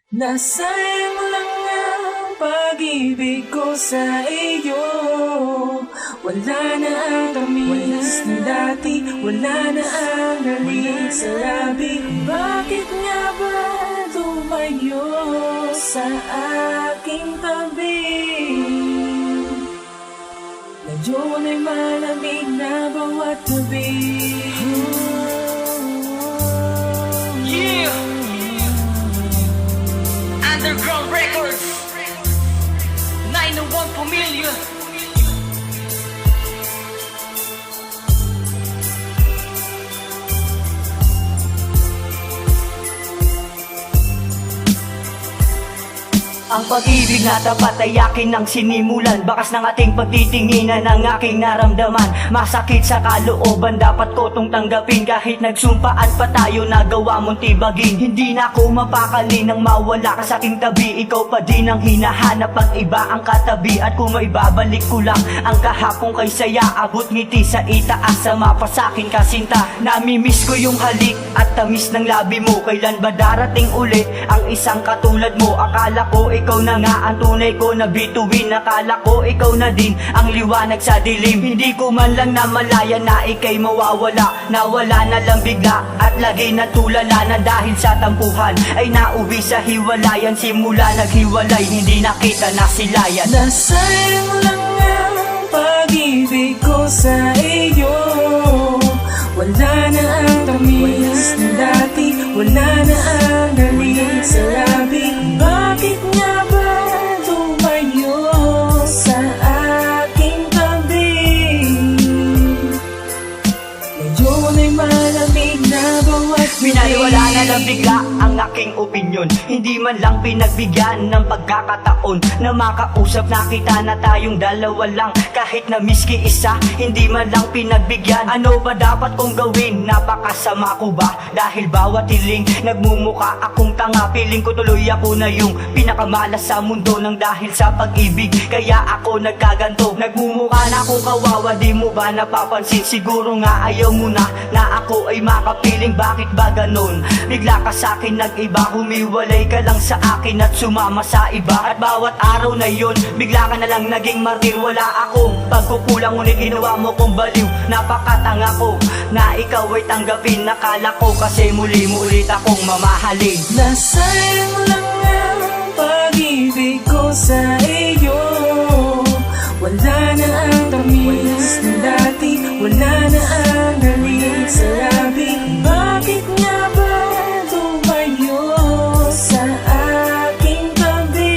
Nasayang lang ang pag-ibig ko sa iyo. Wala na ang tamis na dati, wala na ang galing sa labi. Bakit nga ba tumayo sa aking tabi? Medyo na'y malamig na bawat gabi. Underground Records 901 Pamilya. Ang pag-ibig na tapat ay akin ang sinimulan. Bakas ng ating pagtitinginan ng aking naramdaman. Masakit sa kalooban, dapat ko tong tanggapin. Kahit nagsumpaan pa tayo, nagawa mong tibagin. Hindi na ako mapakali nang mawala ka sa aking tabi. Ikaw pa din ang hinahanap pag iba ang katabi. At kung maibabalik ko lang ang kahapon kay saya, abot ngiti sa itaas, sama pa sa'kin kasinta. Namimiss ko yung halik at tamis ng labi mo. Kailan ba darating ulit ang isang katulad mo? Akala ko ikaw na nga ang tunay ko na bituin. Akala ko ikaw na din ang liwanag sa dilim. Hindi ko man lang namalaya na ika'y mawawala. Nawala na lang bigla at lagi natulala na dahil sa tampuhan ay nauwi sa hiwalayan. Simula naghiwalay, hindi nakita na silayan. Nasayang lang ang pag-ibig ko sa iyo. Wala na ang tamis na dati, wala na ang galing sa labi. Bakit nga ba tumayo sa aking tabi? Medyo na'y malamig na bawat gabi. Pinaliwala na lang bigla ang aking opinyon. Hindi man lang pinagbigyan ng pagkakataon na makausap na kita na tayong dalawa lang. Kahit na miski isa, hindi man lang pinagbigyan. Ano ba dapat kong gawin? Napakasama ko ba? Dahil bawat hiling nagmumuka akong tanga. Piling ko tuloy ako na yung pinakamalas sa mundo nang dahil sa pag-ibig. Kaya ako nagkaganto. Nagmumuka na akong kawawa, di mo ba napapansin? Siguro nga ayaw mo na ako ay makapiling. Bakit ba ganon? Bigla ka sa'kin nag-iba, humiwalay ka lang sa akin at sumama sa iba. At bawat araw na yun, bigla ka na lang naging martir. Wala akong pagkukulang, ngunit ginawa mo kong baliw. Napakatanga ko na ikaw ay tanggapin. Nakala ko kasi muli mo ulit akong mamahalin. Nasayang lang ang pag-ibig ko sa iyo. Wala na ang tamis na dati, wala na ang galing sa labi. Bakit nga ba tumayo sa aking tabi?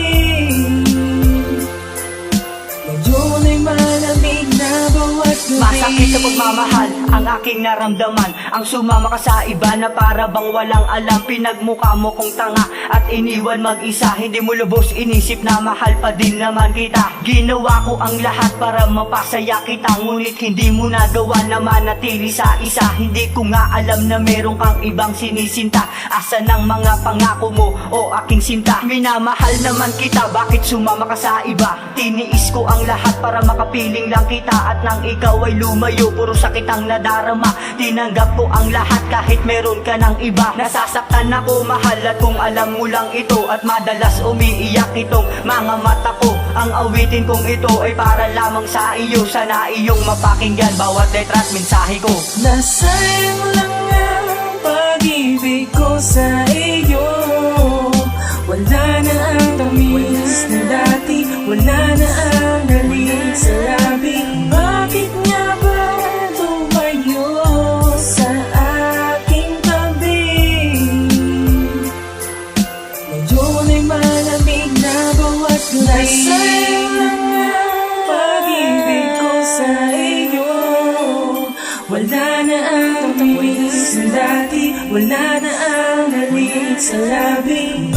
Medyo na'y malamig na bawat gabi. Masakit sa pagmamahal ang aking naramdaman. Ang sumama ka sa iba na para bang walang alam. Pinagmukha mo kong tanga at iniwan mag-isa. Hindi mo lubos inisip na mahal pa din naman kita. Ginawa ko ang lahat para mapasaya kita, ngunit hindi mo nagawa na manatili sa isa. Hindi ko nga alam na meron kang ibang sinisinta. Asan ang mga pangako mo o aking sinta? Minamahal naman kita, bakit sumama ka sa iba? Tiniis ko ang lahat para makapiling lang kita. At nang ikaw ay lumayo, puro sakit ang nadarama. Tinanggap ko ang lahat kahit meron ka ng iba. Nasasaktan ako mahal at kung alam mo lang ito. At madalas umiiyak itong mga mata ko. Ang awitin kong ito ay para lamang sa iyo. Sana iyong mapakinggan bawat letra at mensahe ko. Nasayang lang ang pag-ibig ko sa iyo. Wala na ang tamis na dati, wala na ang galing sa labi. Bakit nga ba tumayo sa aking tabi? Medyo na'y malamig na bawat gabi. Nasayang lang ang pag-ibig ko sa iyo. Wala na ang tamis na dati, wala na ang galing sa labi.